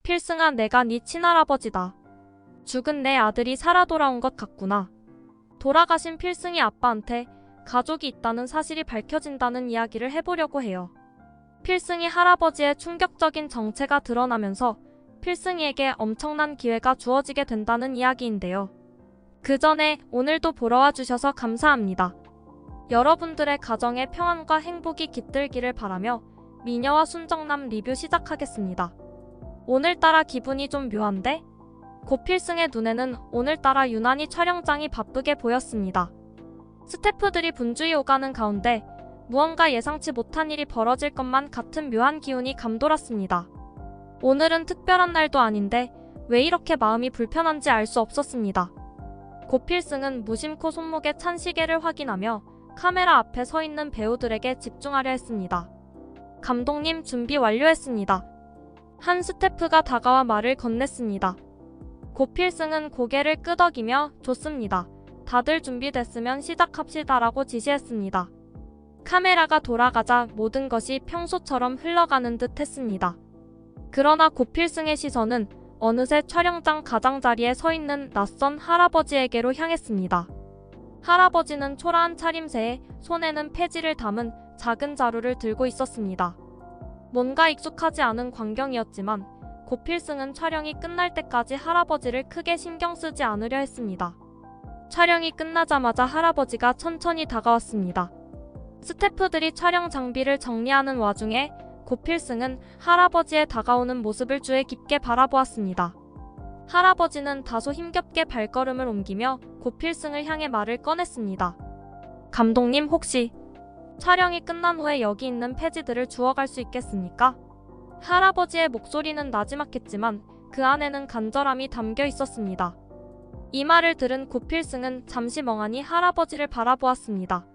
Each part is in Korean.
필승아, 내가 네 친할아버지다. 죽은 내 아들이 살아 돌아온 것 같구나. 돌아가신 필승이 아빠한테 가족이 있다는 사실이 밝혀진다는 이야기를 해보려고 해요. 필승이 할아버지의 충격적인 정체가 드러나면서 필승이에게 엄청난 기회가 주어지게 된다는 이야기인데요. 그 전에 오늘도 보러 와주셔서 감사합니다. 여러분들의 가정에 평안과 행복이 깃들기를 바라며 미녀와 순정남 리뷰 시작하겠습니다. 오늘따라 기분이 좀 묘한데? 고필승의 눈에는 오늘따라 유난히 촬영장이 바쁘게 보였습니다. 스태프들이 분주히 오가는 가운데 무언가 예상치 못한 일이 벌어질 것만 같은 묘한 기운이 감돌았습니다. 오늘은 특별한 날도 아닌데 왜 이렇게 마음이 불편한지 알 수 없었습니다. 고필승은 무심코 손목에 찬 시계를 확인하며 카메라 앞에 서 있는 배우들에게 집중하려 했습니다. 감독님, 준비 완료했습니다. 한 스태프가 다가와 말을 건넸습니다. 고필승은 고개를 끄덕이며 좋습니다. 다들 준비됐으면 시작합시다라고 지시했습니다. 카메라가 돌아가자 모든 것이 평소처럼 흘러가는 듯 했습니다. 그러나 고필승의 시선은 어느새 촬영장 가장자리에 서 있는 낯선 할아버지에게로 향했습니다. 할아버지는 초라한 차림새에 손에는 폐지를 담은 작은 자루를 들고 있었습니다. 뭔가 익숙하지 않은 광경이었지만 고필승은 촬영이 끝날 때까지 할아버지를 크게 신경 쓰지 않으려 했습니다. 촬영이 끝나자마자 할아버지가 천천히 다가왔습니다. 스태프들이 촬영 장비를 정리하는 와중에 고필승은 할아버지의 다가오는 모습을 주의 깊게 바라보았습니다. 할아버지는 다소 힘겹게 발걸음을 옮기며 고필승을 향해 말을 꺼냈습니다. 감독님, 혹시 촬영이 끝난 후에 여기 있는 폐지들을 주워갈 수 있겠습니까? 할아버지의 목소리는 나지막했지만 그 안에는 간절함이 담겨 있었습니다. 이 말을 들은 고필승은 잠시 멍하니 할아버지를 바라보았습니다.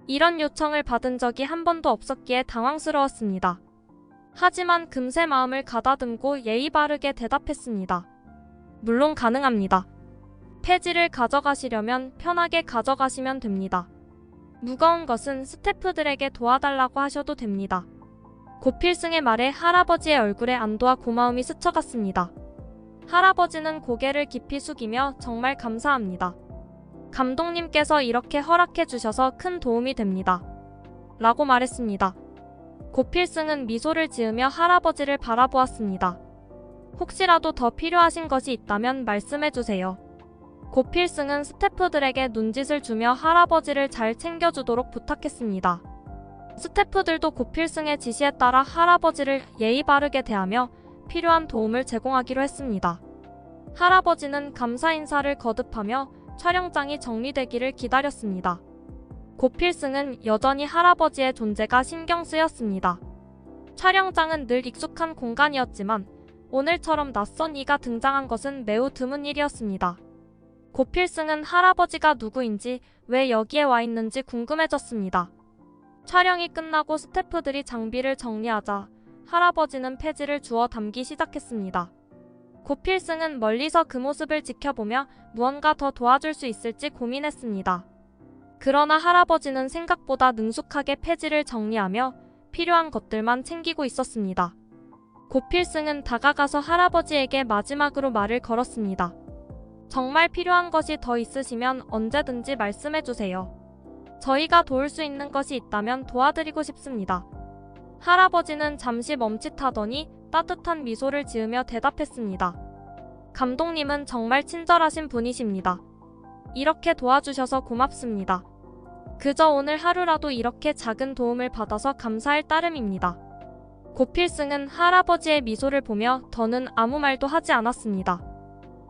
이런 요청을 받은 적이 한 번도 없었기에 당황스러웠습니다. 하지만 금세 마음을 가다듬고 예의 바르게 대답했습니다. 물론 가능합니다. 폐지를 가져가시려면 편하게 가져가시면 됩니다. 무거운 것은 스태프들에게 도와달라고 하셔도 됩니다. 고필승의 말에 할아버지의 얼굴에 안도와 고마움이 스쳐갔습니다. 할아버지는 고개를 깊이 숙이며 정말 감사합니다. 감독님께서 이렇게 허락해 주셔서 큰 도움이 됩니다. 라고 말했습니다. 고필승은 미소를 지으며 할아버지를 바라보았습니다. 혹시라도 더 필요하신 것이 있다면 말씀해 주세요. 고필승은 스태프들에게 눈짓을 주며 할아버지를 잘 챙겨주도록 부탁했습니다. 스태프들도 고필승의 지시에 따라 할아버지를 예의 바르게 대하며 필요한 도움을 제공하기로 했습니다. 할아버지는 감사 인사를 거듭하며 촬영장이 정리되기를 기다렸습니다. 고필승은 여전히 할아버지의 존재가 신경 쓰였습니다. 촬영장은 늘 익숙한 공간이었지만 오늘처럼 낯선 이가 등장한 것은 매우 드문 일이었습니다. 고필승은 할아버지가 누구인지 왜 여기에 와 있는지 궁금해졌습니다. 촬영이 끝나고 스태프들이 장비를 정리하자 할아버지는 폐지를 주워 담기 시작했습니다. 고필승은 멀리서 그 모습을 지켜보며 무언가 더 도와줄 수 있을지 고민했습니다. 그러나 할아버지는 생각보다 능숙하게 폐지를 정리하며 필요한 것들만 챙기고 있었습니다. 고필승은 다가가서 할아버지에게 마지막으로 말을 걸었습니다. 정말 필요한 것이 더 있으시면 언제든지 말씀해주세요. 저희가 도울 수 있는 것이 있다면 도와드리고 싶습니다. 할아버지는 잠시 멈칫하더니 따뜻한 미소를 지으며 대답했습니다. 감독님은 정말 친절하신 분이십니다. 이렇게 도와주셔서 고맙습니다. 그저 오늘 하루라도 이렇게 작은 도움을 받아서 감사할 따름입니다. 고필승은 할아버지의 미소를 보며 더는 아무 말도 하지 않았습니다.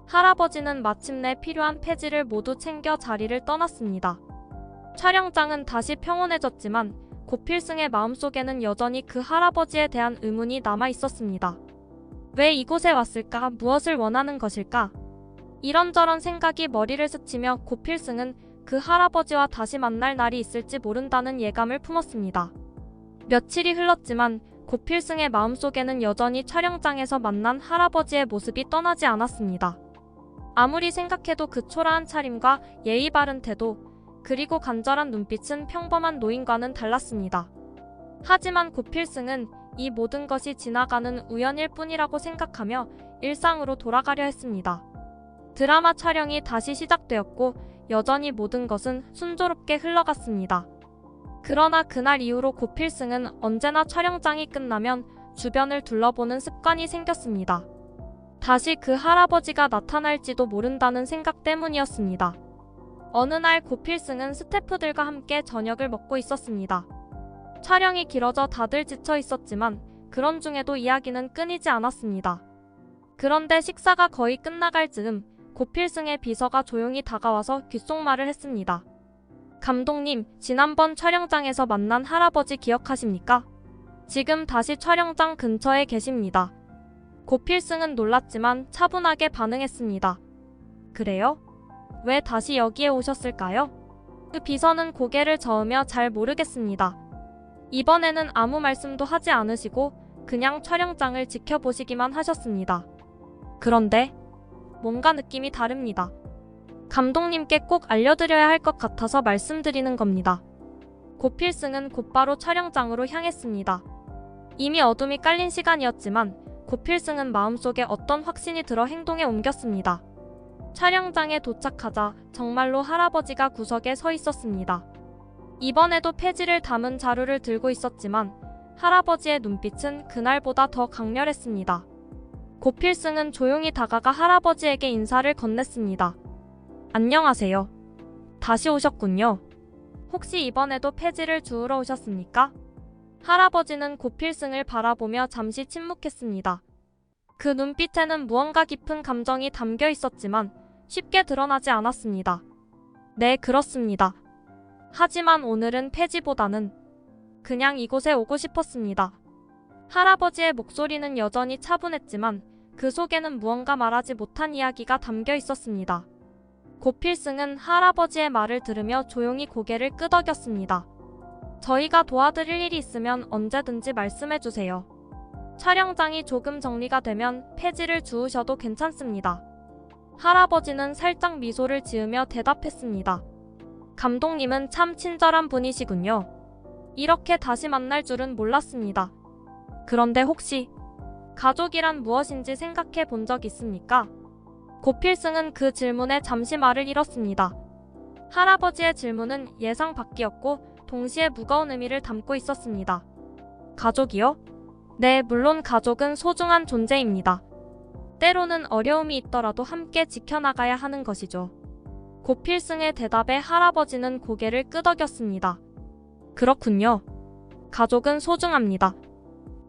할아버지는 마침내 필요한 폐지를 모두 챙겨 자리를 떠났습니다. 촬영장은 다시 평온해졌지만 고필승의 마음속에는 여전히 그 할아버지에 대한 의문이 남아 있었습니다. 왜 이곳에 왔을까? 무엇을 원하는 것일까? 이런저런 생각이 머리를 스치며 고필승은 그 할아버지와 다시 만날 날이 있을지 모른다는 예감을 품었습니다. 며칠이 흘렀지만 고필승의 마음속에는 여전히 촬영장에서 만난 할아버지의 모습이 떠나지 않았습니다. 아무리 생각해도 그 초라한 차림과 예의 바른 태도, 그리고 간절한 눈빛은 평범한 노인과는 달랐습니다. 하지만 고필승은 이 모든 것이 지나가는 우연일 뿐이라고 생각하며 일상으로 돌아가려 했습니다. 드라마 촬영이 다시 시작되었고 여전히 모든 것은 순조롭게 흘러갔습니다. 그러나 그날 이후로 고필승은 언제나 촬영장이 끝나면 주변을 둘러보는 습관이 생겼습니다. 다시 그 할아버지가 나타날지도 모른다는 생각 때문이었습니다. 어느 날 고필승은 스태프들과 함께 저녁을 먹고 있었습니다. 촬영이 길어져 다들 지쳐 있었지만 그런 중에도 이야기는 끊이지 않았습니다. 그런데 식사가 거의 끝나갈 즈음 고필승의 비서가 조용히 다가와서 귓속말을 했습니다. 감독님, 지난번 촬영장에서 만난 할아버지 기억하십니까? 지금 다시 촬영장 근처에 계십니다. 고필승은 놀랐지만 차분하게 반응했습니다. 그래요? 왜 다시 여기에 오셨을까요? 그 비서는 고개를 저으며 잘 모르겠습니다. 이번에는 아무 말씀도 하지 않으시고 그냥 촬영장을 지켜보시기만 하셨습니다. 그런데 뭔가 느낌이 다릅니다. 감독님께 꼭 알려드려야 할 것 같아서 말씀드리는 겁니다. 고필승은 곧바로 촬영장으로 향했습니다. 이미 어둠이 깔린 시간이었지만 고필승은 마음속에 어떤 확신이 들어 행동에 옮겼습니다. 촬영장에 도착하자 정말로 할아버지가 구석에 서 있었습니다. 이번에도 폐지를 담은 자루를 들고 있었지만 할아버지의 눈빛은 그날보다 더 강렬했습니다. 고필승은 조용히 다가가 할아버지에게 인사를 건넸습니다. 안녕하세요. 다시 오셨군요. 혹시 이번에도 폐지를 주우러 오셨습니까? 할아버지는 고필승을 바라보며 잠시 침묵했습니다. 그 눈빛에는 무언가 깊은 감정이 담겨 있었지만 쉽게 드러나지 않았습니다. 네, 그렇습니다. 하지만 오늘은 폐지보다는 그냥 이곳에 오고 싶었습니다. 할아버지의 목소리는 여전히 차분했지만 그 속에는 무언가 말하지 못한 이야기가 담겨 있었습니다. 고필승은 할아버지의 말을 들으며 조용히 고개를 끄덕였습니다. 저희가 도와드릴 일이 있으면 언제든지 말씀해주세요. 촬영장이 조금 정리가 되면 폐지를 주우셔도 괜찮습니다. 할아버지는 살짝 미소를 지으며 대답했습니다. 감독님은 참 친절한 분이시군요. 이렇게 다시 만날 줄은 몰랐습니다. 그런데 혹시 가족이란 무엇인지 생각해 본 적 있습니까? 고필승은 그 질문에 잠시 말을 잃었습니다. 할아버지의 질문은 예상 밖이었고 동시에 무거운 의미를 담고 있었습니다. 가족이요? 네, 물론 가족은 소중한 존재입니다. 때로는 어려움이 있더라도 함께 지켜나가야 하는 것이죠. 고필승의 대답에 할아버지는 고개를 끄덕였습니다. 그렇군요. 가족은 소중합니다.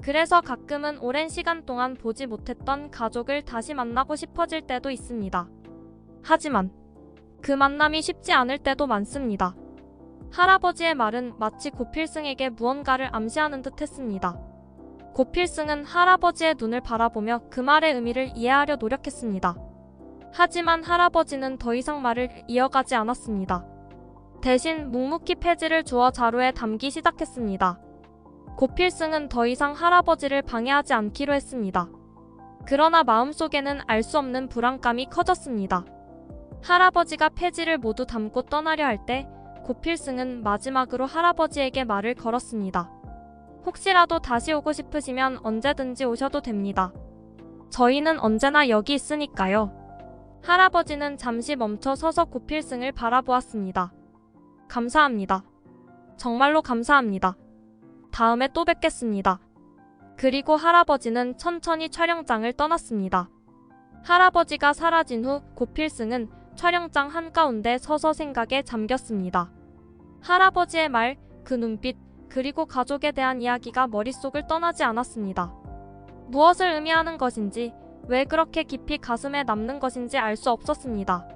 그래서 가끔은 오랜 시간 동안 보지 못했던 가족을 다시 만나고 싶어질 때도 있습니다. 하지만 그 만남이 쉽지 않을 때도 많습니다. 할아버지의 말은 마치 고필승에게 무언가를 암시하는 듯 했습니다. 고필승은 할아버지의 눈을 바라보며 그 말의 의미를 이해하려 노력했습니다. 하지만 할아버지는 더 이상 말을 이어가지 않았습니다. 대신 묵묵히 폐지를 주워 자루에 담기 시작했습니다. 고필승은 더 이상 할아버지를 방해하지 않기로 했습니다. 그러나 마음속에는 알 수 없는 불안감이 커졌습니다. 할아버지가 폐지를 모두 담고 떠나려 할 때 고필승은 마지막으로 할아버지에게 말을 걸었습니다. 혹시라도 다시 오고 싶으시면 언제든지 오셔도 됩니다. 저희는 언제나 여기 있으니까요. 할아버지는 잠시 멈춰 서서 고필승을 바라보았습니다. 감사합니다. 정말로 감사합니다. 다음에 또 뵙겠습니다. 그리고 할아버지는 천천히 촬영장을 떠났습니다. 할아버지가 사라진 후 고필승은 촬영장 한가운데 서서 생각에 잠겼습니다. 할아버지의 말, 그 눈빛, 그리고 가족에 대한 이야기가 머릿속을 떠나지 않았습니다. 무엇을 의미하는 것인지, 왜 그렇게 깊이 가슴에 남는 것인지 알 수 없었습니다.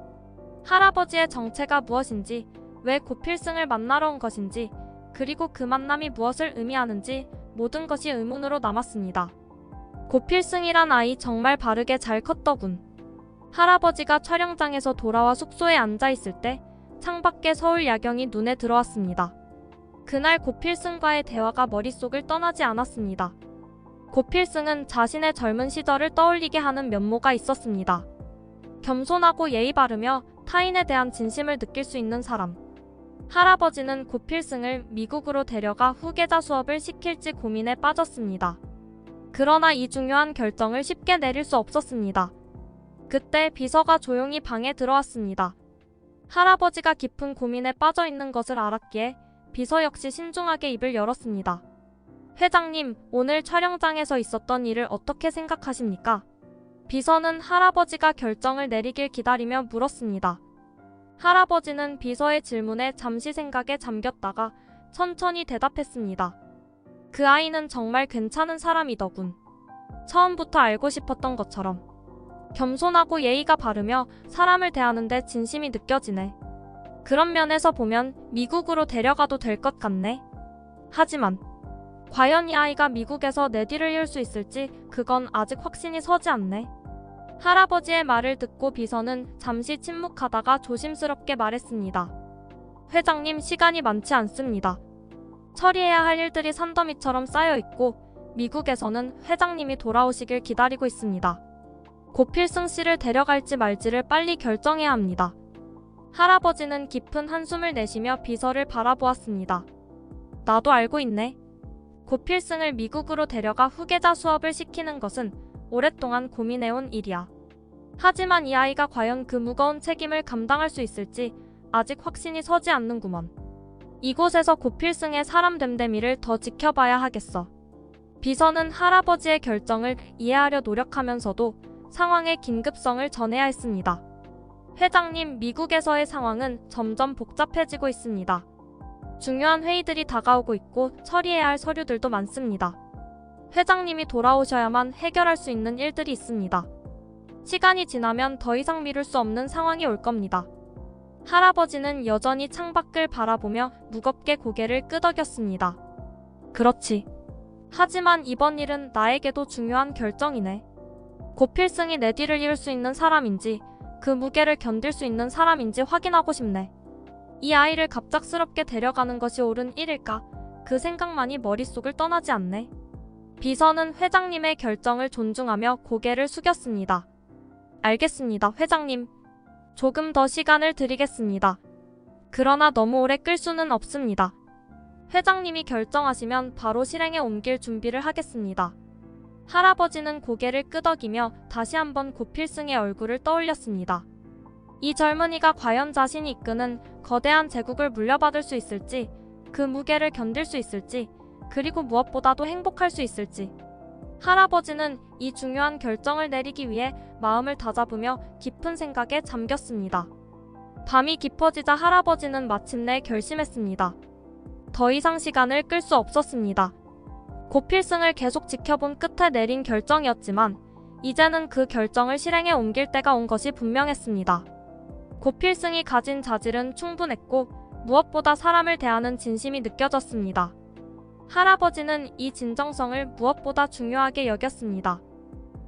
할아버지의 정체가 무엇인지, 왜 고필승을 만나러 온 것인지, 그리고 그 만남이 무엇을 의미하는지 모든 것이 의문으로 남았습니다. 고필승이란 아이 정말 바르게 잘 컸더군. 할아버지가 촬영장에서 돌아와 숙소에 앉아있을 때 창밖의 서울 야경이 눈에 들어왔습니다. 그날 고필승과의 대화가 머릿속을 떠나지 않았습니다. 고필승은 자신의 젊은 시절을 떠올리게 하는 면모가 있었습니다. 겸손하고 예의 바르며 타인에 대한 진심을 느낄 수 있는 사람. 할아버지는 고필승을 미국으로 데려가 후계자 수업을 시킬지 고민에 빠졌습니다. 그러나 이 중요한 결정을 쉽게 내릴 수 없었습니다. 그때 비서가 조용히 방에 들어왔습니다. 할아버지가 깊은 고민에 빠져 있는 것을 알았기에 비서 역시 신중하게 입을 열었습니다. 회장님, 오늘 촬영장에서 있었던 일을 어떻게 생각하십니까? 비서는 할아버지가 결정을 내리길 기다리며 물었습니다. 할아버지는 비서의 질문에 잠시 생각에 잠겼다가 천천히 대답했습니다. 그 아이는 정말 괜찮은 사람이더군. 처음부터 알고 싶었던 것처럼. 겸손하고 예의가 바르며 사람을 대하는데 진심이 느껴지네. 그런 면에서 보면 미국으로 데려가도 될 것 같네. 하지만 과연 이 아이가 미국에서 내 뒤를 이을 수 있을지 그건 아직 확신이 서지 않네. 할아버지의 말을 듣고 비서는 잠시 침묵하다가 조심스럽게 말했습니다. 회장님, 시간이 많지 않습니다. 처리해야 할 일들이 산더미처럼 쌓여있고 미국에서는 회장님이 돌아오시길 기다리고 있습니다. 고필승 씨를 데려갈지 말지를 빨리 결정해야 합니다. 할아버지는 깊은 한숨을 내쉬며 비서를 바라보았습니다. 나도 알고 있네. 고필승을 미국으로 데려가 후계자 수업을 시키는 것은 오랫동안 고민해온 일이야. 하지만 이 아이가 과연 그 무거운 책임을 감당할 수 있을지 아직 확신이 서지 않는구먼. 이곳에서 고필승의 사람 됨됨이를 더 지켜봐야 하겠어. 비서는 할아버지의 결정을 이해하려 노력하면서도 상황의 긴급성을 전해야 했습니다. 회장님, 미국에서의 상황은 점점 복잡해지고 있습니다. 중요한 회의들이 다가오고 있고 처리해야 할 서류들도 많습니다. 회장님이 돌아오셔야만 해결할 수 있는 일들이 있습니다. 시간이 지나면 더 이상 미룰 수 없는 상황이 올 겁니다. 할아버지는 여전히 창밖을 바라보며 무겁게 고개를 끄덕였습니다. 그렇지. 하지만 이번 일은 나에게도 중요한 결정이네. 고필승이 내 뒤를 이을 수 있는 사람인지 그 무게를 견딜 수 있는 사람인지 확인하고 싶네. 이 아이를 갑작스럽게 데려가는 것이 옳은 일일까? 그 생각만이 머릿속을 떠나지 않네. 비서는 회장님의 결정을 존중하며 고개를 숙였습니다. 알겠습니다, 회장님. 조금 더 시간을 드리겠습니다. 그러나 너무 오래 끌 수는 없습니다. 회장님이 결정하시면 바로 실행에 옮길 준비를 하겠습니다. 할아버지는 고개를 끄덕이며 다시 한번 고필승의 얼굴을 떠올렸습니다. 이 젊은이가 과연 자신이 이끄는 거대한 제국을 물려받을 수 있을지, 그 무게를 견딜 수 있을지, 그리고 무엇보다도 행복할 수 있을지. 할아버지는 이 중요한 결정을 내리기 위해 마음을 다잡으며 깊은 생각에 잠겼습니다. 밤이 깊어지자 할아버지는 마침내 결심했습니다. 더 이상 시간을 끌 수 없었습니다. 고필승을 계속 지켜본 끝에 내린 결정이었지만 이제는 그 결정을 실행에 옮길 때가 온 것이 분명했습니다. 고필승이 가진 자질은 충분했고 무엇보다 사람을 대하는 진심이 느껴졌습니다. 할아버지는 이 진정성을 무엇보다 중요하게 여겼습니다.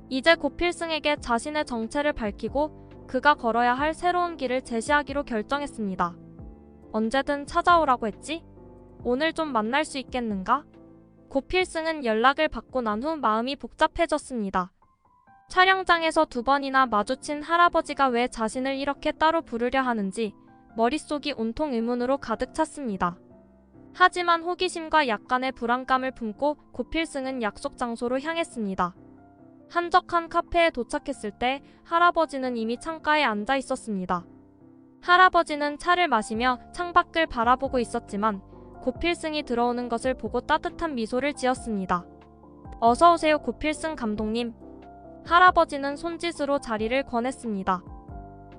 이제 고필승에게 자신의 정체를 밝히고 그가 걸어야 할 새로운 길을 제시하기로 결정했습니다. 언제든 찾아오라고 했지? 오늘 좀 만날 수 있겠는가? 고필승은 연락을 받고 난 후 마음이 복잡해졌습니다. 촬영장에서 2번이나 마주친 할아버지가 왜 자신을 이렇게 따로 부르려 하는지 머릿속이 온통 의문으로 가득 찼습니다. 하지만 호기심과 약간의 불안감을 품고 고필승은 약속 장소로 향했습니다. 한적한 카페에 도착했을 때 할아버지는 이미 창가에 앉아 있었습니다. 할아버지는 차를 마시며 창밖을 바라보고 있었지만 고필승이 들어오는 것을 보고 따뜻한 미소를 지었습니다. 어서오세요, 고필승 감독님. 할아버지는 손짓으로 자리를 권했습니다.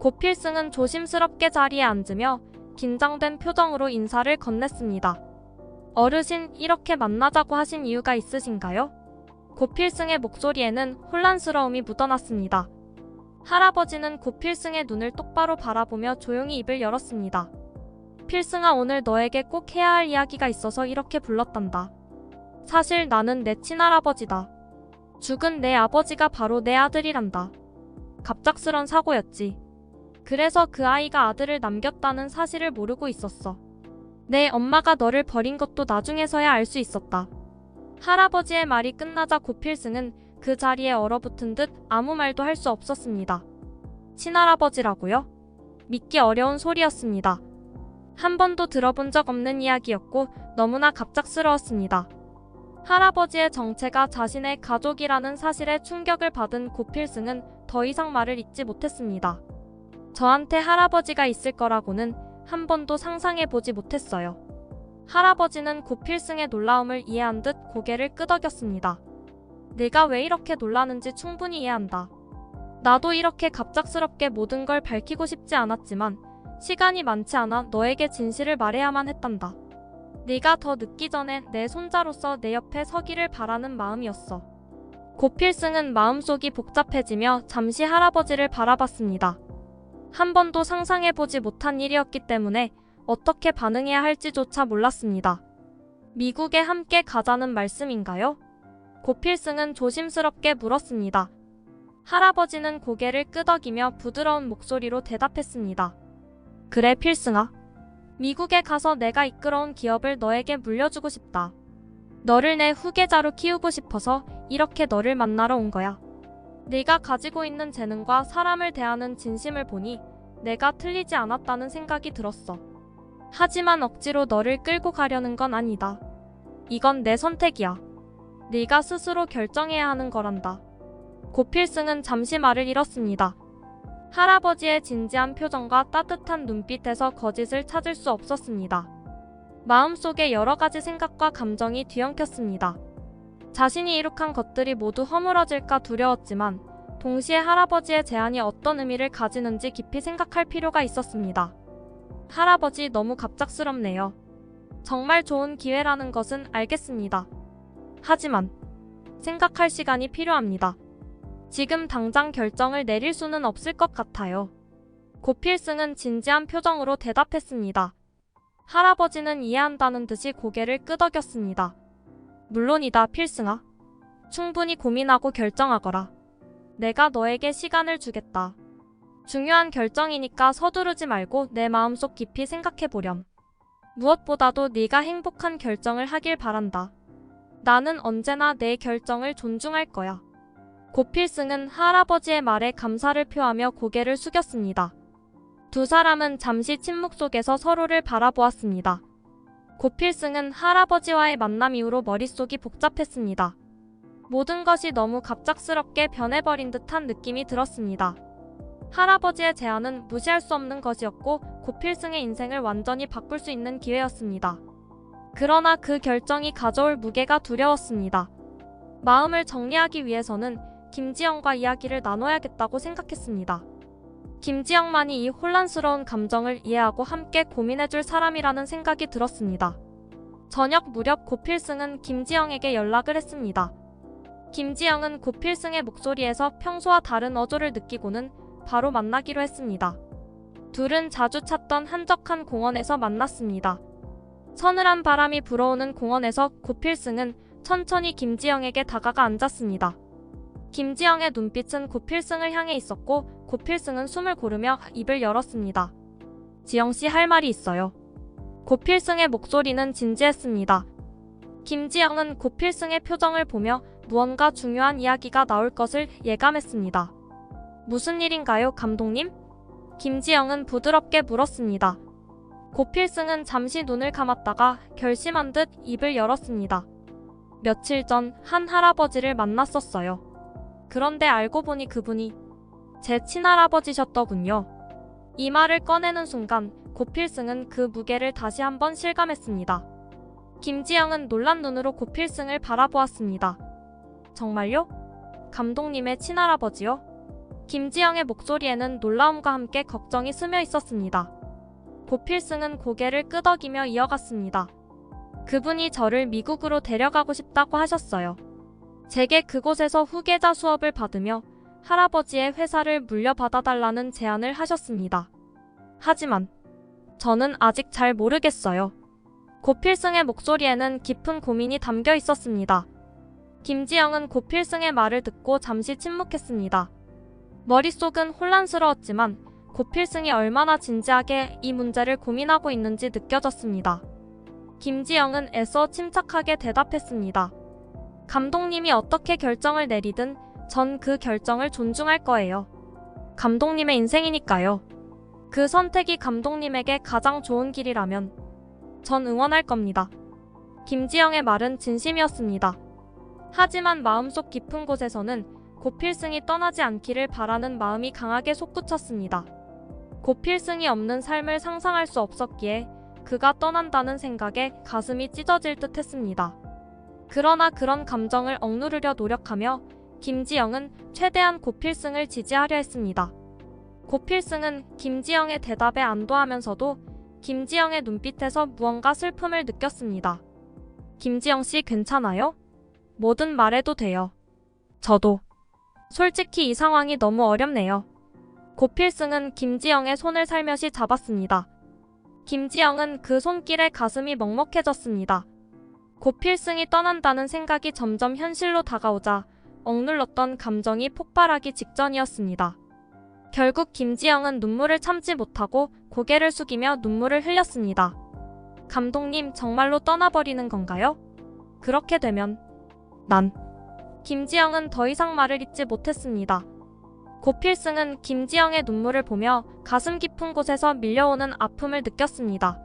고필승은 조심스럽게 자리에 앉으며 긴장된 표정으로 인사를 건넸습니다. 어르신, 이렇게 만나자고 하신 이유가 있으신가요? 고필승의 목소리에는 혼란스러움이 묻어났습니다. 할아버지는 고필승의 눈을 똑바로 바라보며 조용히 입을 열었습니다. 필승아, 오늘 너에게 꼭 해야 할 이야기가 있어서 이렇게 불렀단다. 사실 나는 내 친할아버지다. 죽은 내 아버지가 바로 내 아들이란다. 갑작스런 사고였지. 그래서 그 아이가 아들을 남겼다는 사실을 모르고 있었어. 내 엄마가 너를 버린 것도 나중에서야 알 수 있었다. 할아버지의 말이 끝나자 고필승은 그 자리에 얼어붙은 듯 아무 말도 할 수 없었습니다. 친할아버지라고요? 믿기 어려운 소리였습니다. 한 번도 들어본 적 없는 이야기였고 너무나 갑작스러웠습니다. 할아버지의 정체가 자신의 가족이라는 사실에 충격을 받은 고필승은 더 이상 말을 잇지 못했습니다. 저한테 할아버지가 있을 거라고는 한 번도 상상해보지 못했어요. 할아버지는 고필승의 놀라움을 이해한 듯 고개를 끄덕였습니다. 내가 왜 이렇게 놀라는지 충분히 이해한다. 나도 이렇게 갑작스럽게 모든 걸 밝히고 싶지 않았지만 시간이 많지 않아 너에게 진실을 말해야만 했단다. 네가 더 늦기 전에 내 손자로서 내 옆에 서기를 바라는 마음이었어. 고필승은 마음속이 복잡해지며 잠시 할아버지를 바라봤습니다. 한 번도 상상해보지 못한 일이었기 때문에 어떻게 반응해야 할지조차 몰랐습니다. 미국에 함께 가자는 말씀인가요? 고필승은 조심스럽게 물었습니다. 할아버지는 고개를 끄덕이며 부드러운 목소리로 대답했습니다. 그래 필승아. 미국에 가서 내가 이끌어온 기업을 너에게 물려주고 싶다. 너를 내 후계자로 키우고 싶어서 이렇게 너를 만나러 온 거야. 네가 가지고 있는 재능과 사람을 대하는 진심을 보니 내가 틀리지 않았다는 생각이 들었어. 하지만 억지로 너를 끌고 가려는 건 아니다. 이건 내 선택이야. 네가 스스로 결정해야 하는 거란다. 고필승은 잠시 말을 잃었습니다. 할아버지의 진지한 표정과 따뜻한 눈빛에서 거짓을 찾을 수 없었습니다. 마음속에 여러 가지 생각과 감정이 뒤엉켰습니다. 자신이 이룩한 것들이 모두 허물어질까 두려웠지만 동시에 할아버지의 제안이 어떤 의미를 가지는지 깊이 생각할 필요가 있었습니다. 할아버지 너무 갑작스럽네요. 정말 좋은 기회라는 것은 알겠습니다. 하지만 생각할 시간이 필요합니다. 지금 당장 결정을 내릴 수는 없을 것 같아요. 고필승은 진지한 표정으로 대답했습니다. 할아버지는 이해한다는 듯이 고개를 끄덕였습니다. 물론이다 필승아. 충분히 고민하고 결정하거라. 내가 너에게 시간을 주겠다. 중요한 결정이니까 서두르지 말고 내 마음속 깊이 생각해보렴. 무엇보다도 네가 행복한 결정을 하길 바란다. 나는 언제나 내 결정을 존중할 거야. 고필승은 할아버지의 말에 감사를 표하며 고개를 숙였습니다. 두 사람은 잠시 침묵 속에서 서로를 바라보았습니다. 고필승은 할아버지와의 만남 이후로 머릿속이 복잡했습니다. 모든 것이 너무 갑작스럽게 변해버린 듯한 느낌이 들었습니다. 할아버지의 제안은 무시할 수 없는 것이었고 고필승의 인생을 완전히 바꿀 수 있는 기회였습니다. 그러나 그 결정이 가져올 무게가 두려웠습니다. 마음을 정리하기 위해서는 김지영과 이야기를 나눠야겠다고 생각했습니다. 김지영만이 이 혼란스러운 감정을 이해하고 함께 고민해줄 사람이라는 생각이 들었습니다. 저녁 무렵 고필승은 김지영에게 연락을 했습니다. 김지영은 고필승의 목소리에서 평소와 다른 어조를 느끼고는 바로 만나기로 했습니다. 둘은 자주 찾던 한적한 공원에서 만났습니다. 서늘한 바람이 불어오는 공원에서 고필승은 천천히 김지영에게 다가가 앉았습니다. 김지영의 눈빛은 고필승을 향해 있었고 고필승은 숨을 고르며 입을 열었습니다. 지영씨 할 말이 있어요. 고필승의 목소리는 진지했습니다. 김지영은 고필승의 표정을 보며 무언가 중요한 이야기가 나올 것을 예감했습니다. 무슨 일인가요, 감독님? 김지영은 부드럽게 물었습니다. 고필승은 잠시 눈을 감았다가 결심한 듯 입을 열었습니다. 며칠 전 한 할아버지를 만났었어요. 그런데 알고 보니 그분이 제 친할아버지셨더군요. 이 말을 꺼내는 순간 고필승은 그 무게를 다시 한번 실감했습니다. 김지영은 놀란 눈으로 고필승을 바라보았습니다. 정말요? 감독님의 친할아버지요? 김지영의 목소리에는 놀라움과 함께 걱정이 스며 있었습니다. 고필승은 고개를 끄덕이며 이어갔습니다. 그분이 저를 미국으로 데려가고 싶다고 하셨어요. 제게 그곳에서 후계자 수업을 받으며 할아버지의 회사를 물려받아달라는 제안을 하셨습니다. 하지만 저는 아직 잘 모르겠어요. 고필승의 목소리에는 깊은 고민이 담겨 있었습니다. 김지영은 고필승의 말을 듣고 잠시 침묵했습니다. 머릿속은 혼란스러웠지만 고필승이 얼마나 진지하게 이 문제를 고민하고 있는지 느껴졌습니다. 김지영은 애써 침착하게 대답했습니다. 감독님이 어떻게 결정을 내리든 전 그 결정을 존중할 거예요. 감독님의 인생이니까요. 그 선택이 감독님에게 가장 좋은 길이라면 전 응원할 겁니다. 김지영의 말은 진심이었습니다. 하지만 마음속 깊은 곳에서는 고필승이 떠나지 않기를 바라는 마음이 강하게 솟구쳤습니다. 고필승이 없는 삶을 상상할 수 없었기에 그가 떠난다는 생각에 가슴이 찢어질 듯 했습니다. 그러나 그런 감정을 억누르려 노력하며 김지영은 최대한 고필승을 지지하려 했습니다. 고필승은 김지영의 대답에 안도하면서도 김지영의 눈빛에서 무언가 슬픔을 느꼈습니다. 김지영 씨 괜찮아요? 뭐든 말해도 돼요. 저도. 솔직히 이 상황이 너무 어렵네요. 고필승은 김지영의 손을 살며시 잡았습니다. 김지영은 그 손길에 가슴이 먹먹해졌습니다. 고필승이 떠난다는 생각이 점점 현실로 다가오자 억눌렀던 감정이 폭발하기 직전이었습니다. 결국 김지영은 눈물을 참지 못하고 고개를 숙이며 눈물을 흘렸습니다. 감독님, 정말로 떠나버리는 건가요? 그렇게 되면 김지영은 더 이상 말을 잇지 못했습니다. 고필승은 김지영의 눈물을 보며 가슴 깊은 곳에서 밀려오는 아픔을 느꼈습니다.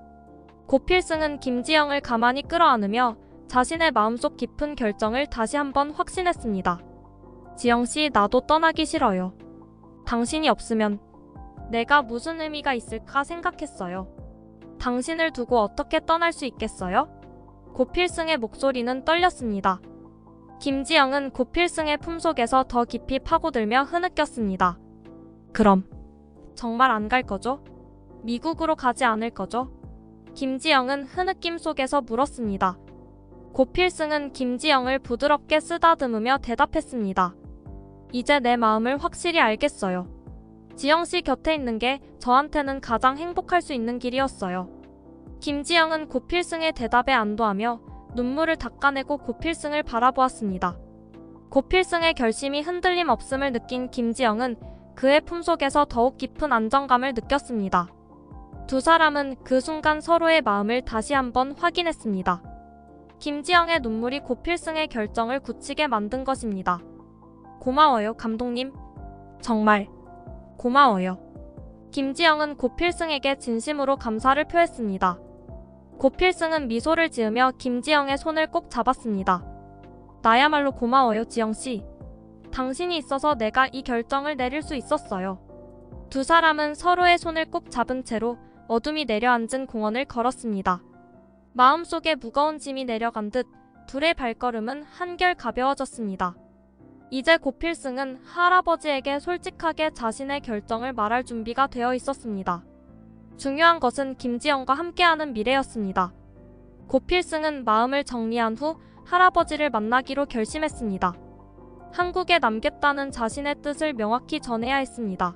고필승은 김지영을 가만히 끌어안으며 자신의 마음속 깊은 결정을 다시 한번 확신했습니다. 지영씨, 나도 떠나기 싫어요. 당신이 없으면 내가 무슨 의미가 있을까 생각했어요. 당신을 두고 어떻게 떠날 수 있겠어요? 고필승의 목소리는 떨렸습니다. 김지영은 고필승의 품속에서 더 깊이 파고들며 흐느꼈습니다. 그럼 정말 안 갈 거죠? 미국으로 가지 않을 거죠? 김지영은 흐느낌 속에서 물었습니다. 고필승은 김지영을 부드럽게 쓰다듬으며 대답했습니다. 이제 내 마음을 확실히 알겠어요. 지영씨 곁에 있는 게 저한테는 가장 행복할 수 있는 길이었어요. 김지영은 고필승의 대답에 안도하며 눈물을 닦아내고 고필승을 바라보았습니다. 고필승의 결심이 흔들림 없음을 느낀 김지영은 그의 품속에서 더욱 깊은 안정감을 느꼈습니다. 두 사람은 그 순간 서로의 마음을 다시 한번 확인했습니다. 김지영의 눈물이 고필승의 결정을 굳히게 만든 것입니다. 고마워요, 감독님. 정말 고마워요. 김지영은 고필승에게 진심으로 감사를 표했습니다. 고필승은 미소를 지으며 김지영의 손을 꼭 잡았습니다. 나야말로 고마워요, 지영씨. 당신이 있어서 내가 이 결정을 내릴 수 있었어요. 두 사람은 서로의 손을 꼭 잡은 채로 어둠이 내려앉은 공원을 걸었습니다. 마음속에 무거운 짐이 내려간 듯 둘의 발걸음은 한결 가벼워졌습니다. 이제 고필승은 할아버지에게 솔직하게 자신의 결정을 말할 준비가 되어 있었습니다. 중요한 것은 김지영과 함께하는 미래였습니다. 고필승은 마음을 정리한 후 할아버지를 만나기로 결심했습니다. 한국에 남겠다는 자신의 뜻을 명확히 전해야 했습니다.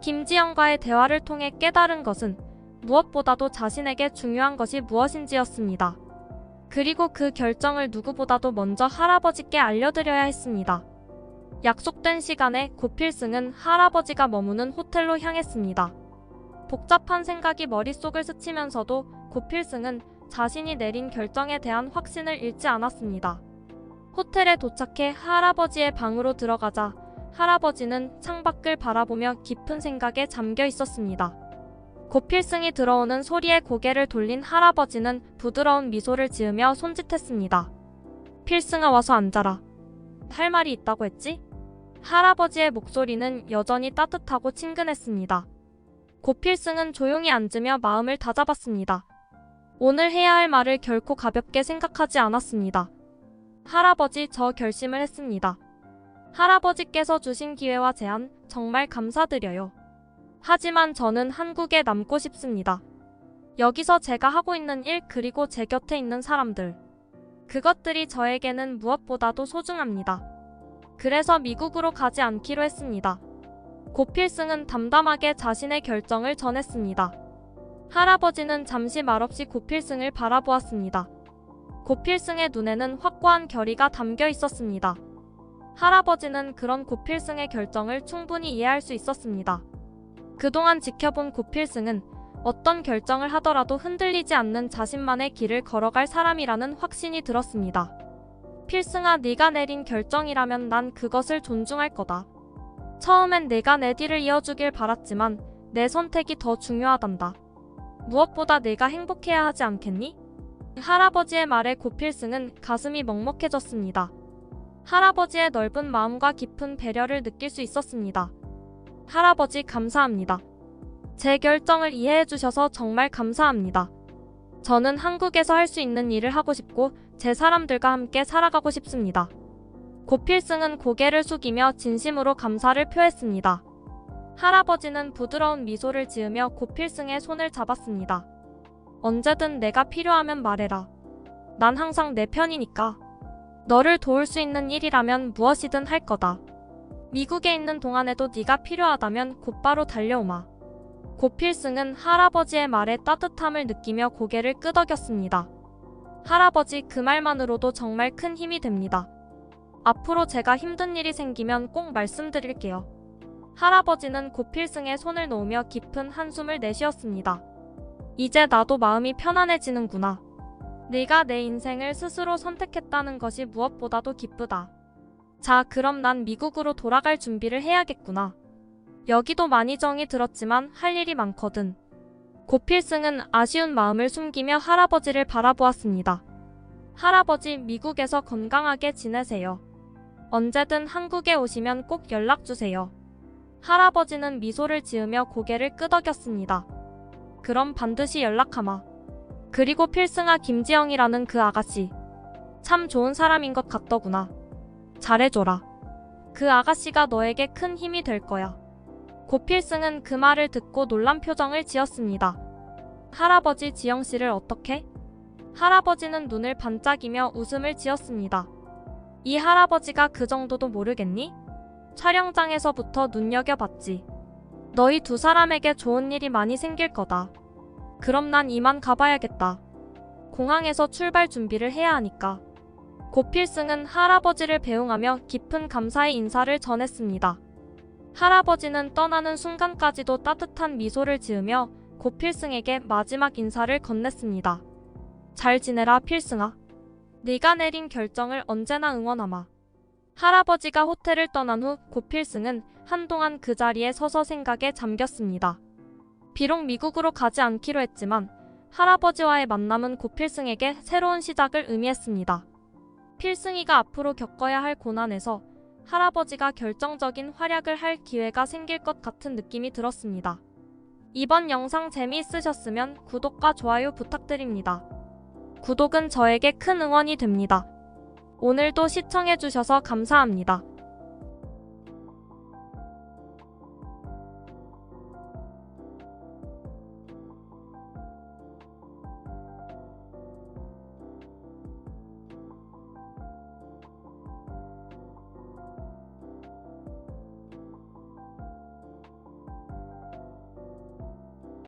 김지영과의 대화를 통해 깨달은 것은 무엇보다도 자신에게 중요한 것이 무엇인지였습니다. 그리고 그 결정을 누구보다도 먼저 할아버지께 알려드려야 했습니다. 약속된 시간에 고필승은 할아버지가 머무는 호텔로 향했습니다. 복잡한 생각이 머릿속을 스치면서도 고필승은 자신이 내린 결정에 대한 확신을 잃지 않았습니다. 호텔에 도착해 할아버지의 방으로 들어가자 할아버지는 창밖을 바라보며 깊은 생각에 잠겨 있었습니다. 고필승이 들어오는 소리에 고개를 돌린 할아버지는 부드러운 미소를 지으며 손짓했습니다. 필승아, 와서 앉아라. 할 말이 있다고 했지? 할아버지의 목소리는 여전히 따뜻하고 친근했습니다. 고필승은 조용히 앉으며 마음을 다잡았습니다. 오늘 해야 할 말을 결코 가볍게 생각하지 않았습니다. 할아버지, 저 결심을 했습니다. 할아버지께서 주신 기회와 제안 정말 감사드려요. 하지만 저는 한국에 남고 싶습니다. 여기서 제가 하고 있는 일 그리고 제 곁에 있는 사람들, 그것들이 저에게는 무엇보다도 소중합니다. 그래서 미국으로 가지 않기로 했습니다. 고필승은 담담하게 자신의 결정을 전했습니다. 할아버지는 잠시 말없이 고필승을 바라보았습니다. 고필승의 눈에는 확고한 결의가 담겨 있었습니다. 할아버지는 그런 고필승의 결정을 충분히 이해할 수 있었습니다. 그동안 지켜본 고필승은 어떤 결정을 하더라도 흔들리지 않는 자신만의 길을 걸어갈 사람이라는 확신이 들었습니다. 필승아, 네가 내린 결정이라면 난 그것을 존중할 거다. 처음엔 내가 내 뒤를 이어주길 바랐지만 내 선택이 더 중요하단다. 무엇보다 내가 행복해야 하지 않겠니? 할아버지의 말에 고필승은 가슴이 먹먹해졌습니다. 할아버지의 넓은 마음과 깊은 배려를 느낄 수 있었습니다. 할아버지 감사합니다. 제 결정을 이해해 주셔서 정말 감사합니다. 저는 한국에서 할 수 있는 일을 하고 싶고 제 사람들과 함께 살아가고 싶습니다. 고필승은 고개를 숙이며 진심으로 감사를 표했습니다. 할아버지는 부드러운 미소를 지으며 고필승의 손을 잡았습니다. 언제든 내가 필요하면 말해라. 난 항상 내 편이니까. 너를 도울 수 있는 일이라면 무엇이든 할 거다. 미국에 있는 동안에도 네가 필요하다면 곧바로 달려오마. 고필승은 할아버지의 말에 따뜻함을 느끼며 고개를 끄덕였습니다. 할아버지 그 말만으로도 정말 큰 힘이 됩니다. 앞으로 제가 힘든 일이 생기면 꼭 말씀드릴게요. 할아버지는 고필승의 손을 놓으며 깊은 한숨을 내쉬었습니다. 이제 나도 마음이 편안해지는구나. 네가 내 인생을 스스로 선택했다는 것이 무엇보다도 기쁘다. 자, 그럼 난 미국으로 돌아갈 준비를 해야겠구나. 여기도 많이 정이 들었지만 할 일이 많거든. 고필승은 아쉬운 마음을 숨기며 할아버지를 바라보았습니다. 할아버지, 미국에서 건강하게 지내세요. 언제든 한국에 오시면 꼭 연락주세요. 할아버지는 미소를 지으며 고개를 끄덕였습니다. 그럼 반드시 연락하마. 그리고 필승아, 김지영이라는 그 아가씨. 참 좋은 사람인 것 같더구나. 잘해줘라. 그 아가씨가 너에게 큰 힘이 될 거야. 고필승은 그 말을 듣고 놀란 표정을 지었습니다. 할아버지, 지영씨를 어떻게? 할아버지는 눈을 반짝이며 웃음을 지었습니다. 이 할아버지가 그 정도도 모르겠니? 촬영장에서부터 눈여겨봤지. 너희 두 사람에게 좋은 일이 많이 생길 거다. 그럼 난 이만 가봐야겠다. 공항에서 출발 준비를 해야 하니까. 고필승은 할아버지를 배웅하며 깊은 감사의 인사를 전했습니다. 할아버지는 떠나는 순간까지도 따뜻한 미소를 지으며 고필승에게 마지막 인사를 건넸습니다. 잘 지내라, 필승아. 네가 내린 결정을 언제나 응원하마. 할아버지가 호텔을 떠난 후 고필승은 한동안 그 자리에 서서 생각에 잠겼습니다. 비록 미국으로 가지 않기로 했지만 할아버지와의 만남은 고필승에게 새로운 시작을 의미했습니다. 필승이가 앞으로 겪어야 할 고난에서 할아버지가 결정적인 활약을 할 기회가 생길 것 같은 느낌이 들었습니다. 이번 영상 재미있으셨으면 구독과 좋아요 부탁드립니다. 구독은 저에게 큰 응원이 됩니다. 오늘도 시청해주셔서 감사합니다.